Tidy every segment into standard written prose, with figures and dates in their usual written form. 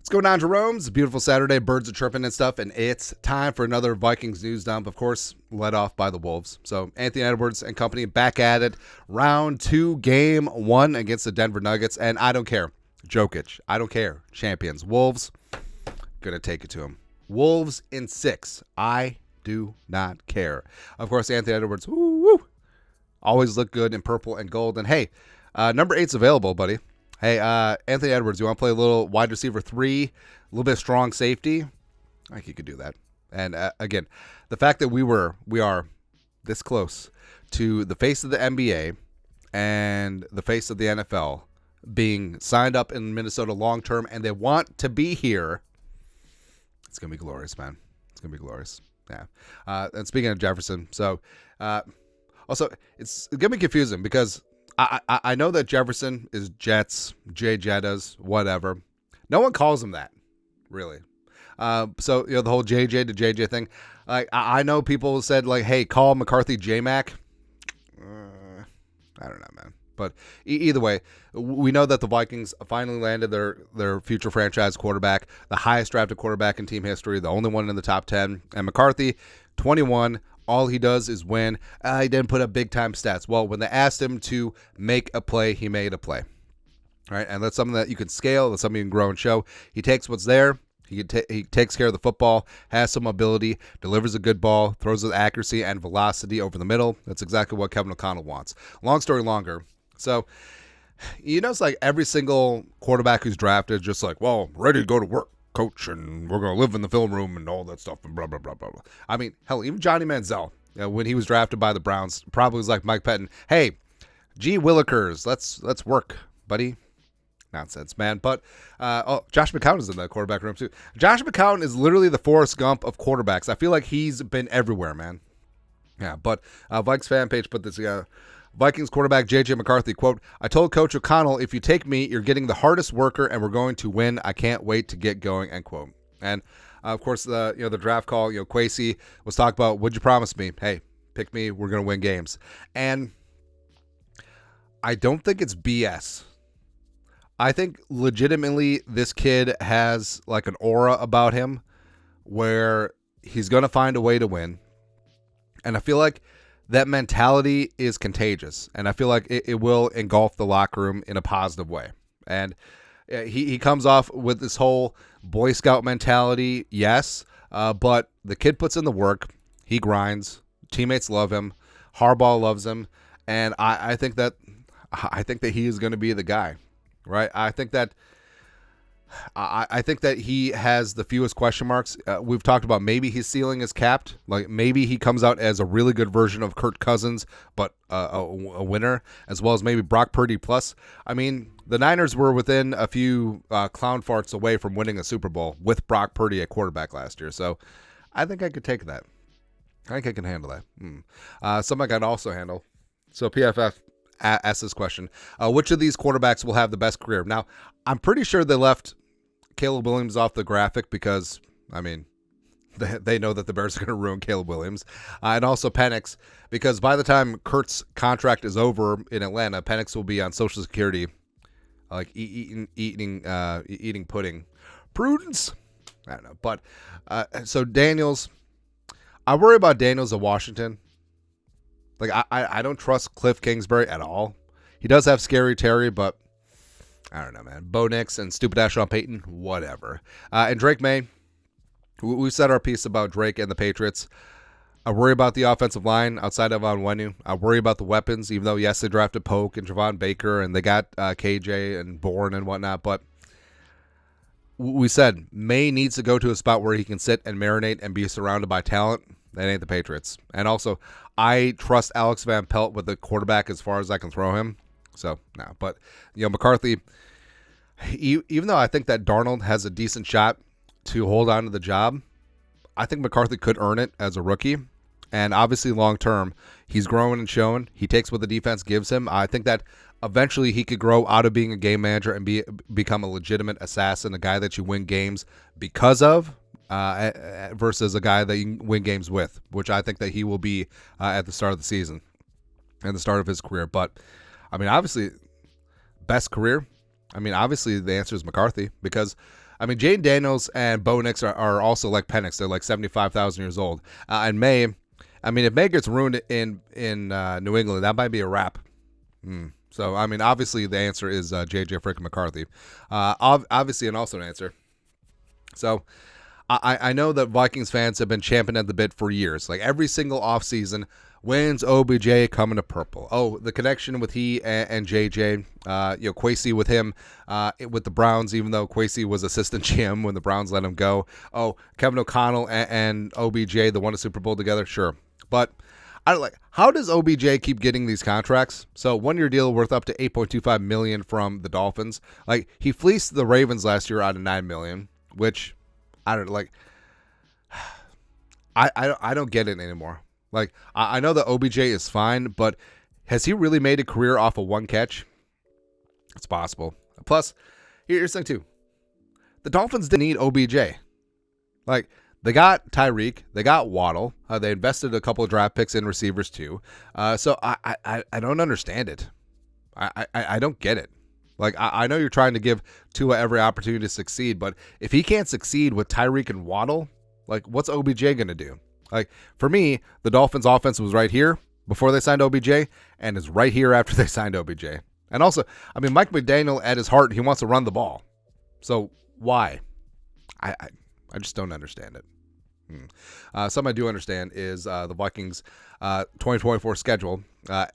What's going on, Jerome? It's a beautiful Saturday. Birds are chirping and stuff, and it's time for another Vikings news dump. Of course, led off by the Wolves. So Anthony Edwards and company back at it. Round 2, game 1 against the Denver Nuggets, and I don't care. Jokic, I don't care. Champions. Wolves, gonna take it to him. Wolves in 6. I do not care. Of course, Anthony Edwards, always look good in purple and gold. And hey, number 8's available, buddy. Hey, Anthony Edwards, you want to play a little wide receiver 3, a little bit of strong safety? I think you could do that. And again, the fact that we are this close to the face of the NBA and the face of the NFL being signed up in Minnesota long term, and they want to be here, it's gonna be glorious, man. It's gonna be glorious. Yeah. And speaking of Jefferson, so also it's gonna be confusing because I know that Jefferson is Jets, Jay Jettas, whatever. No one calls him that, really. So the whole JJ to JJ thing. Like I know people said like, hey, call McCarthy J-Mac. I don't know, man. But either way, we know that the Vikings finally landed their future franchise quarterback, the highest drafted quarterback in team history, the only one in the top 10. And McCarthy, 21. All he does is win. He didn't put up big-time stats. Well, when they asked him to make a play, he made a play. All right, and that's something that you can scale. That's something you can grow and show. He takes what's there. He takes care of the football, has some ability, delivers a good ball, throws with accuracy and velocity over the middle. That's exactly what Kevin O'Connell wants. Long story longer. So, it's like every single quarterback who's drafted just like, well, ready to go to work, coach, and we're going to live in the film room and all that stuff and blah, blah, blah, blah, blah. I mean, hell, even Johnny Manziel, when he was drafted by the Browns, probably was like Mike Pettin, hey, gee willikers, let's work, buddy. Nonsense, man. But, Josh McCown is in the quarterback room, too. Josh McCown is literally the Forrest Gump of quarterbacks. I feel like he's been everywhere, man. Yeah, but Vikes fan page put this together. Vikings quarterback J.J. McCarthy, quote, I told Coach O'Connell, if you take me, you're getting the hardest worker, and we're going to win. I can't wait to get going, end quote. And, of course, the draft call, Kwesi was talking about, would you promise me? Hey, pick me. We're going to win games. And I don't think it's BS. I think legitimately this kid has like an aura about him where he's going to find a way to win. And I feel like that mentality is contagious, and I feel like it will engulf the locker room in a positive way. And he comes off with this whole Boy Scout mentality, yes, but the kid puts in the work. He grinds. Teammates love him. Harbaugh loves him, and I think that he is going to be the guy, right? I think that he has the fewest question marks. We've talked about maybe his ceiling is capped. Like maybe he comes out as a really good version of Kirk Cousins, but a winner, as well as maybe Brock Purdy plus. I mean, the Niners were within a few clown farts away from winning a Super Bowl with Brock Purdy at quarterback last year. So I think I could take that. I think I can handle that. Something I can also handle. So PFF asked this question. Which of these quarterbacks will have the best career? Now, I'm pretty sure they left Caleb Williams off the graphic because, I mean, they know that the Bears are going to ruin Caleb Williams. And also Penix, because by the time Kurt's contract is over in Atlanta, Penix will be on Social Security, like eating pudding. Prudence? I don't know. But, so Daniels, I worry about Daniels of Washington. Like, I don't trust Cliff Kingsbury at all. He does have Scary Terry, but I don't know, man. Bo Nix and stupid ass Sean Payton, whatever. And Drake May, we said our piece about Drake and the Patriots. I worry about the offensive line outside of Onwenu. I worry about the weapons, even though, yes, they drafted Polk and Javon Baker, and they got KJ and Bourne and whatnot. But we said May needs to go to a spot where he can sit and marinate and be surrounded by talent. That ain't the Patriots. And also, I trust Alex Van Pelt with the quarterback as far as I can throw him. So, no. But, McCarthy, even though I think that Darnold has a decent shot to hold on to the job, I think McCarthy could earn it as a rookie. And obviously, long term, he's growing and showing. He takes what the defense gives him. I think that eventually he could grow out of being a game manager and become a legitimate assassin, a guy that you win games because of, versus a guy that you win games with, which I think that he will be at the start of the season and the start of his career. But, I mean, obviously, best career. I mean, obviously, the answer is McCarthy because I mean, Jane Daniels and Bo Nix are also like Penix. They're like 75,000 years old. And May, I mean, if May gets ruined in New England, that might be a wrap. So, I mean, obviously the answer is JJ freaking McCarthy. Obviously, and also an answer. So, I know that Vikings fans have been champing at the bit for years. Like every single offseason, when's OBJ coming to purple? Oh, the connection with he and JJ, Kwesi with him with the Browns, even though Kwesi was assistant GM when the Browns let him go. Oh, Kevin O'Connell and OBJ, they won a Super Bowl together, sure. But I don't like, how does OBJ keep getting these contracts? So 1-year deal worth up to $8.25 million from the Dolphins. Like he fleeced the Ravens last year out of $9 million, which I don't like. I don't get it anymore. Like I know that OBJ is fine, but has he really made a career off of one catch? It's possible. Plus, here's the thing too. The Dolphins didn't need OBJ. Like they got Tyreek, they got Waddle. They invested a couple of draft picks in receivers too. So I don't understand it. I don't get it. Like, I know you're trying to give Tua every opportunity to succeed, but if he can't succeed with Tyreek and Waddle, like, what's OBJ going to do? Like, for me, the Dolphins' offense was right here before they signed OBJ and is right here after they signed OBJ. And also, I mean, Mike McDaniel, at his heart, he wants to run the ball. So, why? I just don't understand it. Something I do understand is the Vikings' 2024 schedule.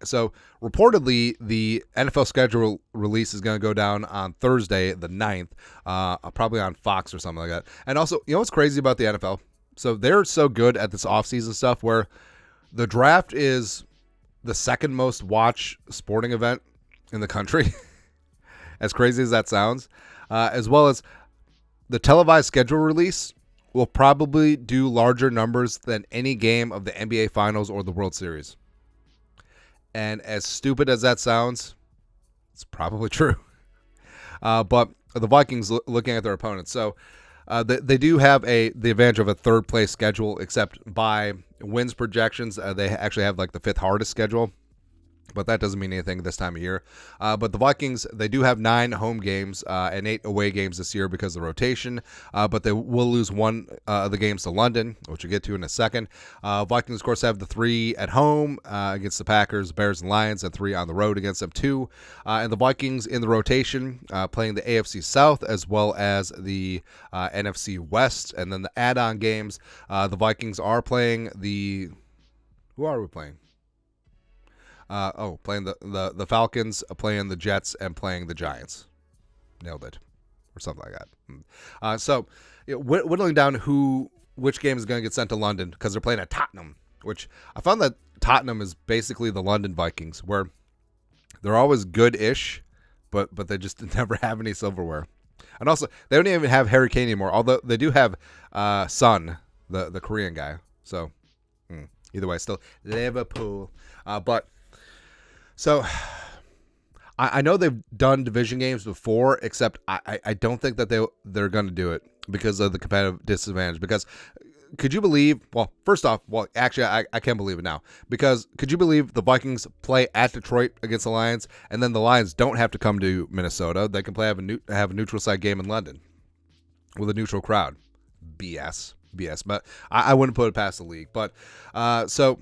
So reportedly, the NFL schedule release is going to go down on Thursday, the 9th, probably on Fox or something like that. And also, you know what's crazy about the NFL? So they're so good at this offseason stuff where the draft is the second most watched sporting event in the country, as crazy as that sounds, as well as the televised schedule release will probably do larger numbers than any game of the NBA Finals or the World Series. And as stupid as that sounds, it's probably true. But the Vikings looking at their opponents. So they do have the advantage of a third place schedule, except by wins projections, they actually have like the fifth hardest schedule. But that doesn't mean anything this time of year. But the Vikings, they do have 9 home games and 8 away games this year because of the rotation. But they will lose one of the games to London, which we'll get to in a second. Vikings, of course, have the 3 at home against the Packers, Bears, and Lions, and 3 on the road against them too. And the Vikings in the rotation playing the AFC South as well as the NFC West. And then the add-on games, the Vikings are playing the... Who are we playing? Playing the Falcons, playing the Jets, and playing the Giants. Nailed it. Or something like that. So, whittling down which game is going to get sent to London, because they're playing at Tottenham, which I found that Tottenham is basically the London Vikings, where they're always good-ish, but they just never have any silverware. And also, they don't even have Harry Kane anymore, although they do have Son, the Korean guy. So, either way, still Liverpool. So, I know they've done division games before, except I don't think that they're going to do it because of the competitive disadvantage. Because could you believe, first off, actually, I can't believe it now. Because could you believe the Vikings play at Detroit against the Lions, and then the Lions don't have to come to Minnesota? They can have a neutral site game in London with a neutral crowd. BS. But I wouldn't put it past the league. But so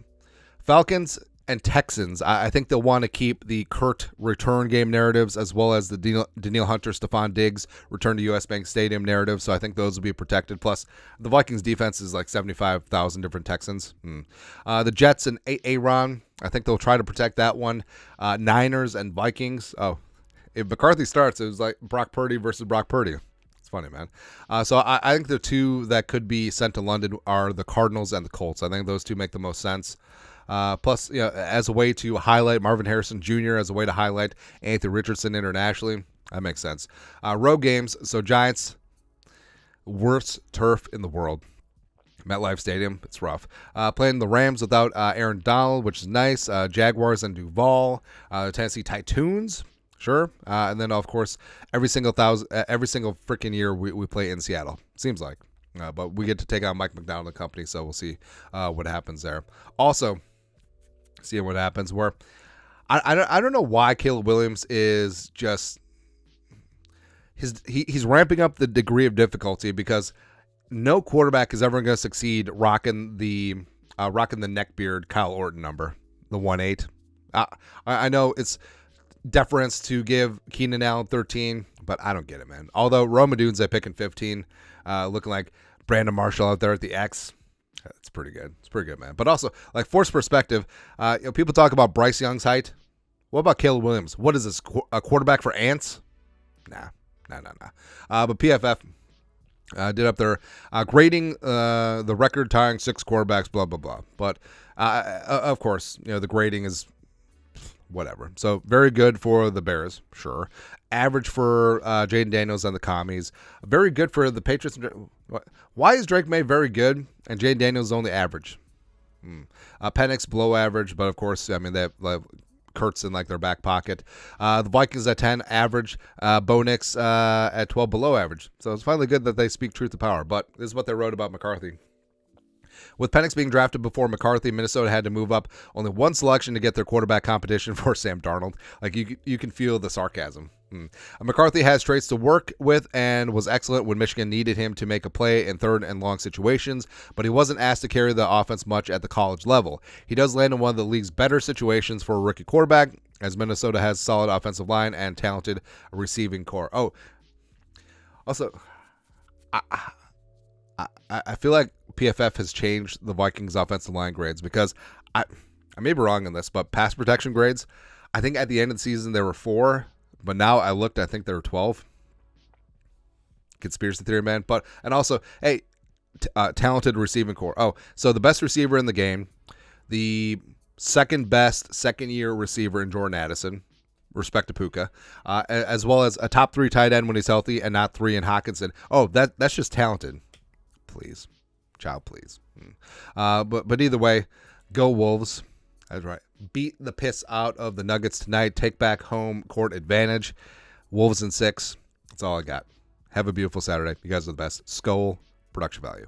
Falcons and Texans, I think they'll want to keep the Kurt return game narratives as well as the Danielle Hunter, Stephon Diggs return to U.S. Bank Stadium narrative. So I think those will be protected. Plus, the Vikings defense is like 75,000 different Texans. The Jets and Aaron, I think they'll try to protect that one. Niners and Vikings. Oh, if McCarthy starts, it was like Brock Purdy versus Brock Purdy. It's funny, man. So I think the two that could be sent to London are the Cardinals and the Colts. I think those two make the most sense. Plus, as a way to highlight Marvin Harrison Jr., as a way to highlight Anthony Richardson internationally, that makes sense. Road games, so Giants, worst turf in the world. MetLife Stadium, it's rough. Playing the Rams without Aaron Donald, which is nice. Jaguars and Duval. Tennessee Titans, sure. And then, of course, every single freaking year we play in Seattle. Seems like. But we get to take on Mike McDonald and company, so we'll see what happens there. Also, seeing what happens where I don't know why Caleb Williams is just he's ramping up the degree of difficulty because no quarterback is ever going to succeed rocking the neckbeard Kyle Orton number, the 1-8. I know it's deference to give Keenan Allen 13, but I don't get it, man. Although Rome Odunze picking 15, looking like Brandon Marshall out there at the X. It's pretty good. It's pretty good, man. But also, like, forced perspective, people talk about Bryce Young's height. What about Caleb Williams? What is this, a quarterback for ants? Nah. But PFF did up their grading the record-tying 6 quarterbacks, blah, blah, blah. But, of course, the grading is whatever. So, very good for the Bears, sure. Average for Jaden Daniels and the Commies. Very good for the Patriots. Why is Drake May very good and Jaden Daniels only average? Penix below average, but of course, I mean, they have Kurtz in like their back pocket. The Vikings at 10 average. Bo Nix at 12 below average. So it's finally good that they speak truth to power. But this is what they wrote about McCarthy. With Penix being drafted before McCarthy, Minnesota had to move up only one selection to get their quarterback competition for Sam Darnold. Like, you can feel the sarcasm. McCarthy has traits to work with and was excellent when Michigan needed him to make a play in third and long situations, but he wasn't asked to carry the offense much at the college level. He does land in one of the league's better situations for a rookie quarterback, as Minnesota has solid offensive line and talented receiving core. Oh, also, I feel like PFF has changed the Vikings offensive line grades because I may be wrong on this, but pass protection grades, I think at the end of the season there were 4, but now I looked, I think there were 12. Conspiracy theory, man. But, and also, hey, talented receiving core. Oh, so the best receiver in the game, the second best second-year receiver in Jordan Addison, respect to Puka, as well as a top 3 tight end when he's healthy and not 3 in Hawkinson. Oh, that's just talented. Please. Child, please. But either way, go Wolves. That's right. Beat the piss out of the Nuggets tonight. Take back home court advantage. Wolves in 6. That's all I got. Have a beautiful Saturday. You guys are the best. Skol, production value.